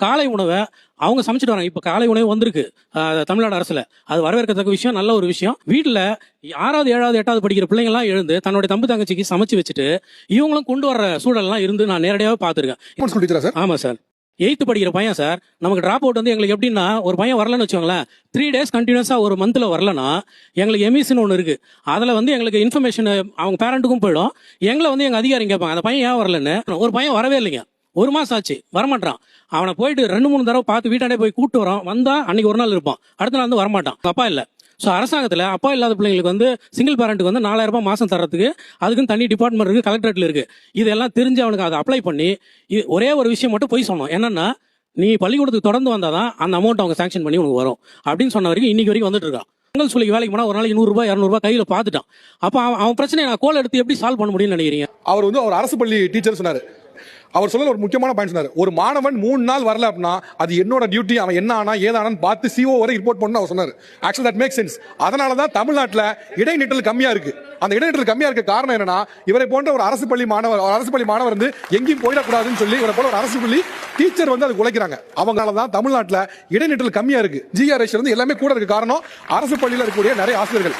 காலை உணவை அவங்க சமைச்சிட்டு வராங்க. இப்ப காலை உணவு வந்திருக்கு தமிழ்நாடு அரசுல. அது வரவேற்கத்தக்க விஷயம், நல்ல ஒரு விஷயம். வீட்டுல 6வது 7வது 8வது படிக்கிற பிள்ளைங்க எல்லாம் எழுந்து தன்னுடைய தம்பி தங்கச்சிக்கு சமைச்சு வச்சுட்டு இவங்களும் கொண்டு வர்ற சூழல் எல்லாம் இருந்து நான் நேரடியாவே பாத்துருக்கேன். ஆமா சார், 8th படிக்கிற பையன் சார். நமக்கு டிராப் அவுட் வந்து எங்களுக்கு எப்படின்னா, ஒரு பையன் வரலன்னு வச்சுக்கோங்களேன், 3 days கண்டினியூஸா ஒரு மந்த்ல வரலன்னா எங்களுக்கு எமிஸ்ன்னு ஒன்று இருக்கு. அதுல வந்து எங்களுக்கு இன்ஃபர்மேஷன் அவங்க பேரண்ட்டுக்கும் போயிடும். எங்களை வந்து எங்க அதிகாரி கேட்பாங்க, அந்த பையன் ஏன் வரலன்னு. ஒரு பையன் வரவே இல்லைங்க, 1 மாசம் ஆச்சு, வரமாட்டான். அவனை போயிட்டு 2-3 தடவை பார்த்து வீட்டாண்டே போய் கூட்டு வரோம். வந்தா அன்னைக்கு ஒரு நாள் இருப்பான், அடுத்த நாள் வந்து வரமாட்டான். அப்பா இல்ல. ஸோ அரசாங்கத்தில் அப்பா இல்லாத பிள்ளைங்களுக்கு வந்து சிங்கிள் பேரண்ட்டுக்கு வந்து 4000 ரூபாய் மாசம் தரத்துக்கு அதுக்குன்னு தனி டிபார்ட்மெண்ட் இருக்கு, கலெக்டரேட்ல இருக்கு. இதெல்லாம் தெரிஞ்சு அவனுக்கு அதை அப்ளை பண்ணி ஒரே ஒரு விஷயம் மட்டும் போய் சொன்னோம், என்னன்னா நீ பள்ளிக்கூடத்துக்கு தொடர்ந்து வந்தாதான் அந்த அமௌண்ட் அவங்க சாங்ஷன் பண்ணி உனக்கு வரும் அப்படின்னு சொன்ன வரைக்கும் இன்னைக்கு வரைக்கும் வந்துட்டு இருக்கான். பொங்கல் சொல்லிக்கு வேலைக்கு போனா ஒரு நாளைக்கு 100 ரூபாய் 200 ரூபாய் கையில பாத்துட்டான். அப்ப அவன் பிரச்சனையை நான் கோல் எடுத்து எப்படி சால்வ் பண்ண முடியும்னு நினைக்கிறீங்க? அவர் வந்து அவர் அரசு பள்ளி டீச்சர் சொன்னாரு. அவர் சொல்ல ஒரு முக்கியமான பாயிண்ட் சொன்னாரு. ஒரு மாணவன் 3 நாள் வரல அப்படின்னா அது என்னோட டியூட்டி, அவன் என்ன ஆனா ஏதானு பார்த்து சிஓ வரை ரிப்போர்ட் பண்ணணும் அவர் சொன்னாரு. Actually that make sense. அதனால தான் தமிழ்நாட்டில் இடைநிற்றல் கம்மியா இருக்கு. அந்த இடைநிற்றல் கம்மியா இருக்க காரணம் என்னன்னா, இவரை போன்ற ஒரு அரசு பள்ளி மாணவர் வந்து எங்கேயும் போயிடக்கூடாதுன்னு சொல்லி இவரை போல ஒரு அரசு பள்ளி டீச்சர் வந்து அது உழைக்கிறாங்க. அவங்களால தான் தமிழ்நாட்டில் இடைநிற்றல் கம்மியா இருக்கு. ஜிஆர்எஸ் வந்து எல்லாமே கூட இருக்கு. காரணம் அரசு பள்ளியில் இருக்கக்கூடிய நிறைய ஆசிரியர்கள்.